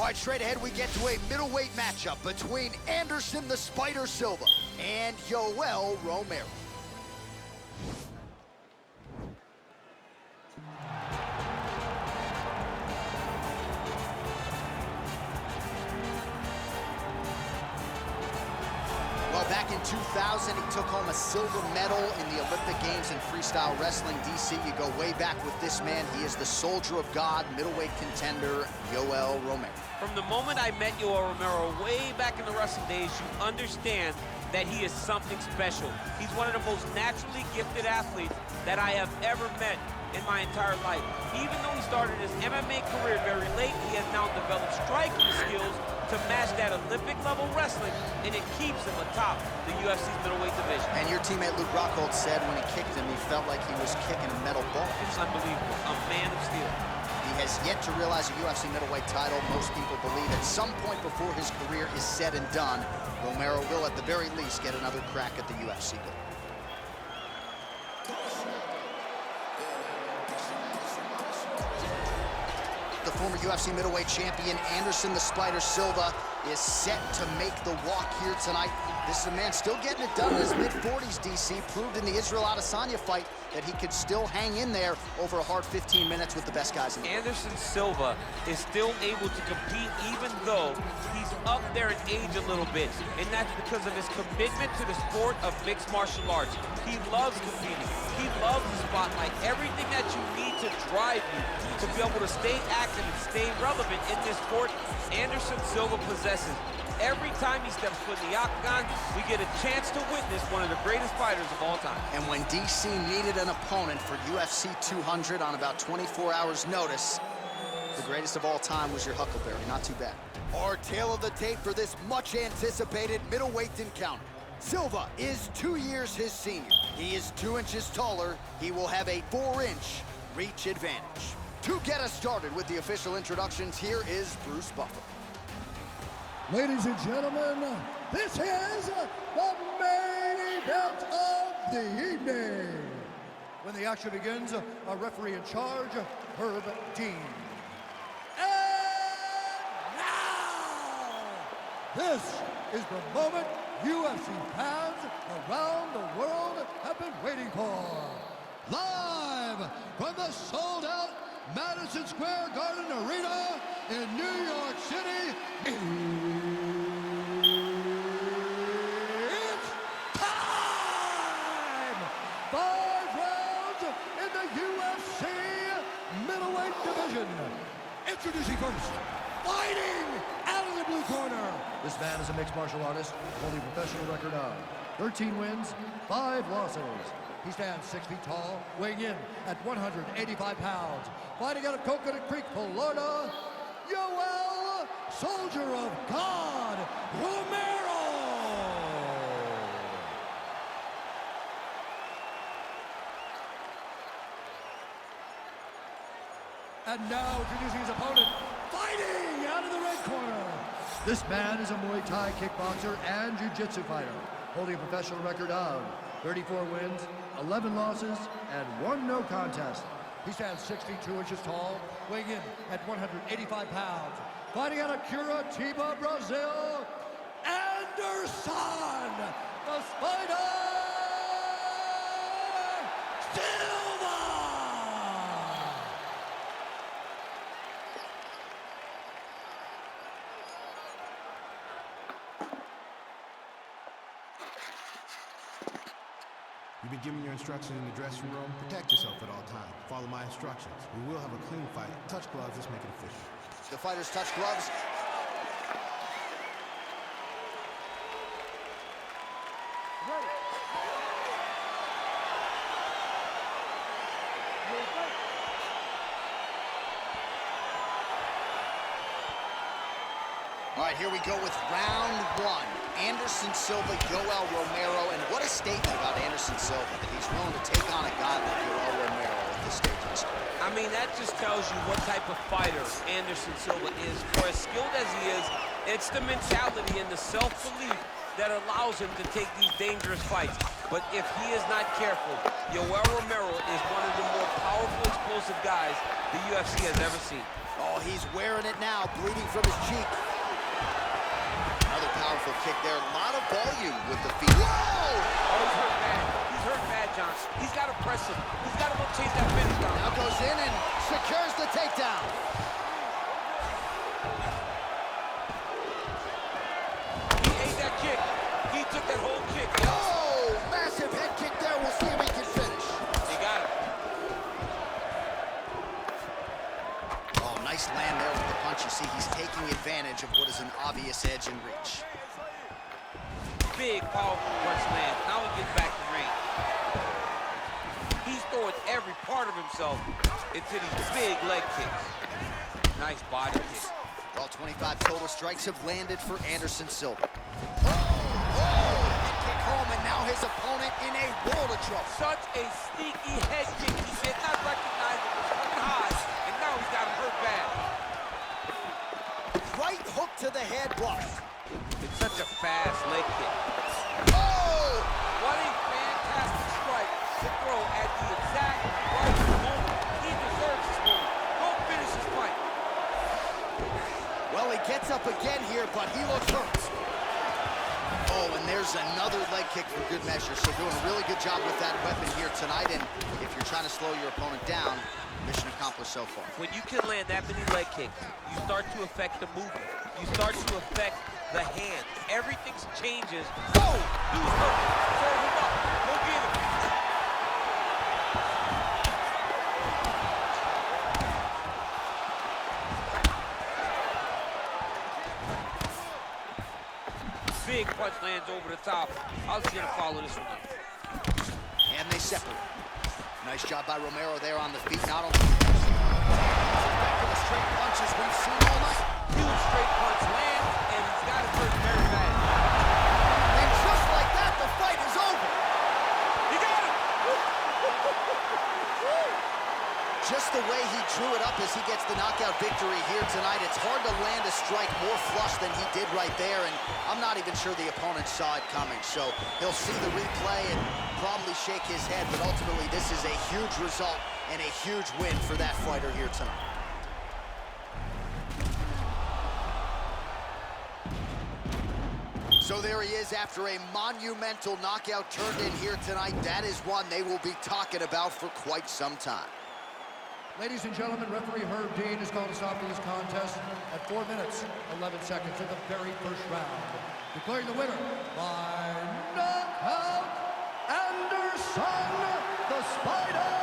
All right, straight ahead, we get to a middleweight matchup between Anderson the Spider Silva and Yoel Romero. Well, back in 2000, he took home a silver medal in the Olympic Games in freestyle wrestling. DC, you go way back with this man. He is the soldier of God, middleweight contender, Yoel Romero. From the moment I met Yoel Romero way back in the wrestling days, you understand that he is something special. He's one of the most naturally gifted athletes that I have ever met in my entire life. Even though he started his MMA career very late, he has now developed striking skills to match that Olympic-level wrestling, and it keeps him atop the UFC's middleweight division. And your teammate Luke Rockhold said when he kicked him, he felt like he was kicking a metal ball. It's unbelievable. A man of steel. He has yet to realize a UFC middleweight title. Most people believe at some point before his career is said and done, Romero will at the very least get another crack at the UFC goal. The former UFC middleweight champion Anderson the Spider Silva is set to make the walk here tonight. This is a man still getting it done in his mid-40s, DC. Proved in the Israel Adesanya fight that he could still hang in there over a hard 15 minutes with the best guys in the world. Anderson Silva is still able to compete even though he's up there in age a little bit. And that's because of his commitment to the sport of mixed martial arts. He loves competing. He loves the spotlight. Everything that you need to drive you to be able to stay active and stay relevant in this sport, Anderson Silva possesses. Every time he steps foot in the octagon, we get a chance to witness one of the greatest fighters of all time. And when DC needed an opponent for UFC 200 on about 24 hours notice, the greatest of all time was your Huckleberry. Not too bad. Our tale of the tape for this much anticipated middleweight encounter. Silva is 2 years his senior. He is 2 inches taller. He will have a 4-inch reach advantage. To get us started with the official introductions, here is Bruce Buffer. Ladies and gentlemen, this is the main event of the evening. When the action begins, a referee in charge, Herb Dean. And now, this is the moment UFC fans around the world have been waiting for. Live from the sold-out Madison Square Garden Arena in New York City, it's time! 5 rounds in the UFC middleweight division. Introducing first, fighting out of the blue corner. This man is a mixed martial artist, holding a professional record of 13 wins, 5 losses. He stands 6 feet tall, weighing in at 185 pounds. Fighting out of Coconut Creek, Florida, Yoel, Soldier of God, Romero! And now introducing his opponent, fighting out of the red corner. This man is a Muay Thai kickboxer and jiu-jitsu fighter, holding a professional record of 34 wins, 11 losses, and 1 no contest. He stands 6 feet 2 inches tall, weighing in at 185 pounds. Fighting out of Curitiba, Brazil, Anderson, the Spider Silva! You've been given your instructions in the dressing room. Protect yourself at all times. Follow my instructions. We will have a clean fight. Touch gloves, let's make it official. The fighters touch gloves. All right, here we go with round 1. Anderson Silva, Yoel Romero, and what a statement about Anderson Silva, that he's willing to take on a guy like Yoel Romero at this stage of his career. I mean, that just tells you what type of fighter Anderson Silva is. For as skilled as he is, it's the mentality and the self-belief that allows him to take these dangerous fights. But if he is not careful, Yoel Romero is one of the more powerful, explosive guys the UFC has ever seen. Oh, he's wearing it now, bleeding from his cheek. Another powerful kick there. A lot of volume with the feet. Whoa! Oh, he's hurt bad. He's hurt bad, John. He's got to press him. He's got to go chase that finish down. Now goes in and secures the takedown. He ate that kick. He took that whole kick. Oh, massive head kick there. We'll see if he can finish. He got it. Oh, nice land there with the punch. You see, he's taking advantage of what is an obvious edge and reach. Big, powerful punch land. Now he gets back to range. He's throwing every part of himself into these big leg kicks. Nice body kick. Well, 25 total strikes have landed for Anderson Silva. Oh, head kick home, and now his opponent in a world of trouble. Such a sneaky head kick. He did not recognize it was coming high, and now he's got him hurt bad. Right hook to the head blocked. It's such a fast leg kick. Oh! What a fantastic strike to throw at the exact right moment. He deserves this moment. Go finish his fight. Well, he gets up again here, but he looks hurt. Oh, and there's another leg kick for good measure. So doing a really good job with that weapon here tonight. And if you're trying to slow your opponent down, mission accomplished so far. When you can land that many leg kicks, you start to affect the movement. You start to affect the hand. Everything changes. Oh! He was hurt. Serve him up. Go get him. Big punch lands over the top. How's he gonna follow this one up? And they separate. Nice job by Romero there on the feet. Not only back to the straight punches we've seen all night. Huge straight punch lands, and he's got it hurt very bad. And just like that, the fight is over. He got it! Just the way he drew it up as he gets the knockout victory here tonight, it's hard to land a strike more flush than he did right there, and I'm not even sure the opponent saw it coming. So he'll see the replay and probably shake his head, but ultimately this is a huge result and a huge win for that fighter here tonight. So there he is after a monumental knockout turned in here tonight. That is one they will be talking about for quite some time. Ladies and gentlemen, referee Herb Dean has called us off to this contest at 4 minutes, 11 seconds of the very first round. Declaring the winner by knockout, Anderson the Spider